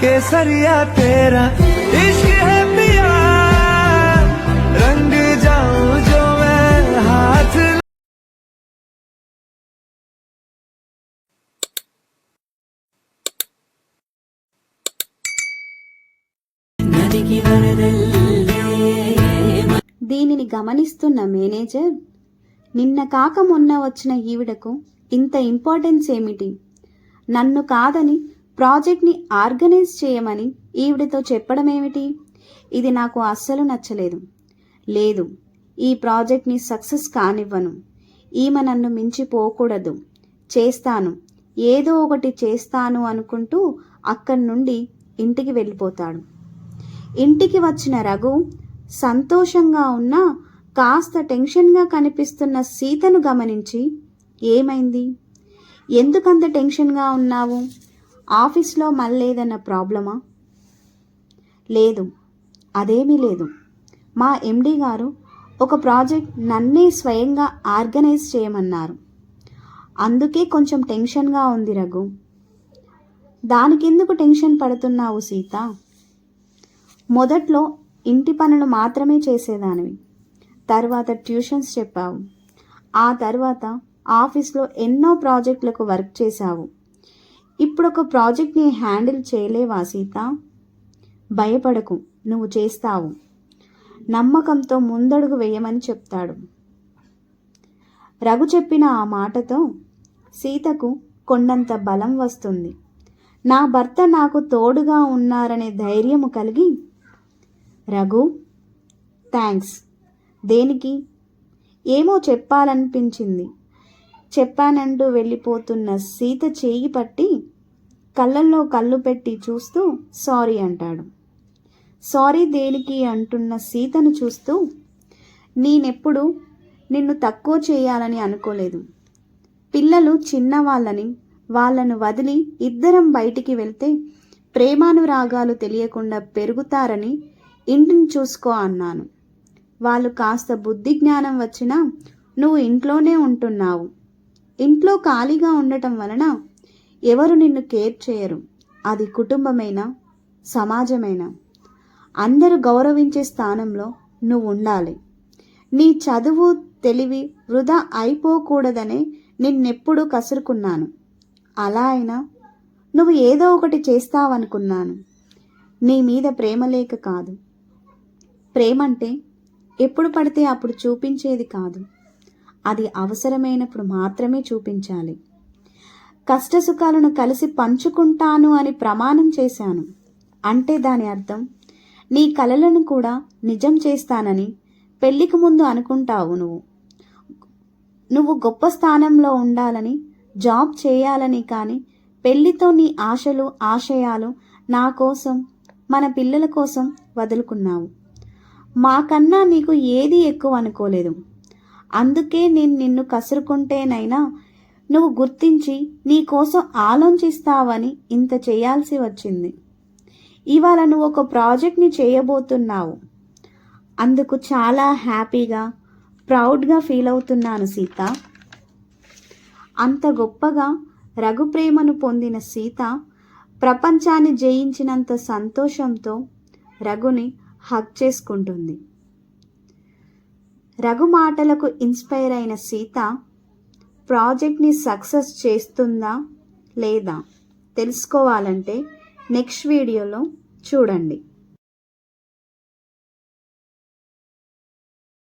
केसरिया तेरा इश्क है पिया, रंग जाऊं जो मैं हाथ। దీనిని గమనిస్తున్న మేనేజర్, నిన్న కాక మొన్న వచ్చిన ఈవిడకు ఇంత ఇంపార్టెన్స్ ఏమిటి, నన్ను కాదని ప్రాజెక్ట్ని ఆర్గనైజ్ చేయమని ఈవిడతో చెప్పడమేమిటి, ఇది నాకు అస్సలు నచ్చలేదు. లేదు, ఈ ప్రాజెక్ట్ని సక్సెస్ కానివ్వను. ఈమె నన్ను మించిపోకూడదు. చేస్తాను, ఏదో ఒకటి చేస్తాను అనుకుంటూ అక్కడి నుండి ఇంటికి వెళ్ళిపోతాడు. ఇంటికి వచ్చిన రఘు సంతోషంగా ఉన్నా కాస్త టెన్షన్గా కనిపిస్తున్న సీతను గమనించి, ఏమైంది, ఎందుకంత టెన్షన్గా ఉన్నావు, ఆఫీస్లో మళ్ళేదన్న ప్రాబ్లమా? లేదు, అదేమీ లేదు. మా ఎండి గారు ఒక ప్రాజెక్ట్ నన్నే స్వయంగా ఆర్గనైజ్ చేయమన్నారు. అందుకే కొంచెం టెన్షన్గా ఉంది రఘు. దానికెందుకు టెన్షన్ పడుతున్నావు సీత? మొదట్లో ఇంటి పనులు మాత్రమే చేసేదానివి, తర్వాత ట్యూషన్స్ చెప్పావు, ఆ తర్వాత ఆఫీస్లో ఎన్నో ప్రాజెక్టులకు వర్క్ చేశావు. ఇప్పుడు ఒక ప్రాజెక్ట్ని హ్యాండిల్ చేయలేవా సీత? భయపడకు, నువ్వు చేస్తావు. నమ్మకంతో ముందడుగు వేయమని చెప్తాడు. రఘు చెప్పిన ఆ మాటతో సీతకు కొండంత బలం వస్తుంది. నా భర్త నాకు తోడుగా ఉన్నారనే ధైర్యము కలిగి, రఘు థ్యాంక్స్. దేనికి? ఏమో చెప్పాలనిపించింది, చెప్పానంటూ వెళ్ళిపోతున్న సీత చేయి పట్టి కళ్ళల్లో కళ్ళు పెట్టి చూస్తూ సారీ అంటాడు. సారీ దేనికి అంటున్న సీతను చూస్తూ, నేనెప్పుడు నిన్ను తక్కువ చేయాలని అనుకోలేదు. పిల్లలు చిన్నవాళ్ళని, వాళ్ళను వదిలి ఇద్దరం బయటికి వెళ్తే ప్రేమానురాగాలు తెలియకుండా పెరుగుతారని ఇంటిని చూసుకో అన్నాను. వాళ్ళు కాస్త బుద్ధి జ్ఞానం వచ్చినా నువ్వు ఇంట్లోనే ఉంటున్నావు. ఇంట్లో ఖాళీగా ఉండటం వలన ఎవరు నిన్ను కేర్ చేయరు. అది కుటుంబమైనా సమాజమైనా అందరూ గౌరవించే స్థానంలో నువ్వు ఉండాలి. నీ చదువు తెలివి వృధా అయిపోకూడదనే నిన్నెప్పుడు కసురుకున్నాను. అలా అయినా నువ్వు ఏదో ఒకటి చేస్తావనుకున్నాను. నీ మీద ప్రేమ లేక కాదు. ప్రేమంటే ఎప్పుడు పడితే అప్పుడు చూపించేది కాదు, అది అవసరమైనప్పుడు మాత్రమే చూపించాలి. కష్టసుఖాలను కలిసి పంచుకుంటాను అని ప్రమాణం చేశాను అంటే దాని అర్థం నీ కలలను కూడా నిజం చేస్తానని పెళ్లికి ముందు అనుకుంటావు. నువ్వు గొప్ప స్థానంలో ఉండాలని, జాబ్ చేయాలని, కానీ పెళ్లితో నీ ఆశలు ఆశయాలు నా కోసం, మన పిల్లల కోసం వదులుకున్నావు. మాకన్నా నీకు ఏది ఎక్కువ అనుకోలేదు. అందుకే నేను నిన్ను కసురుకుంటేనైనా నువ్వు గుర్తించి నీ కోసం ఆలోచిస్తావని ఇంత చేయాల్సి వచ్చింది. ఇవాళ నువ్వు ఒక ప్రాజెక్ట్ని చేయబోతున్నావు. అందుకు చాలా హ్యాపీగా, ప్రౌడ్గా ఫీల్ అవుతున్నాను సీత. అంత గొప్పగా రఘు ప్రేమను పొందిన సీత ప్రపంచాన్ని జయించినంత సంతోషంతో రఘుని హగ్ చేసుకుంటుంది. రఘు మాటలకు ఇన్స్పైర్ అయిన సీత ప్రాజెక్ట్ని సక్సెస్ చేస్తుందా లేదా తెలుసుకోవాలంటే నెక్స్ట్ వీడియోలో చూడండి.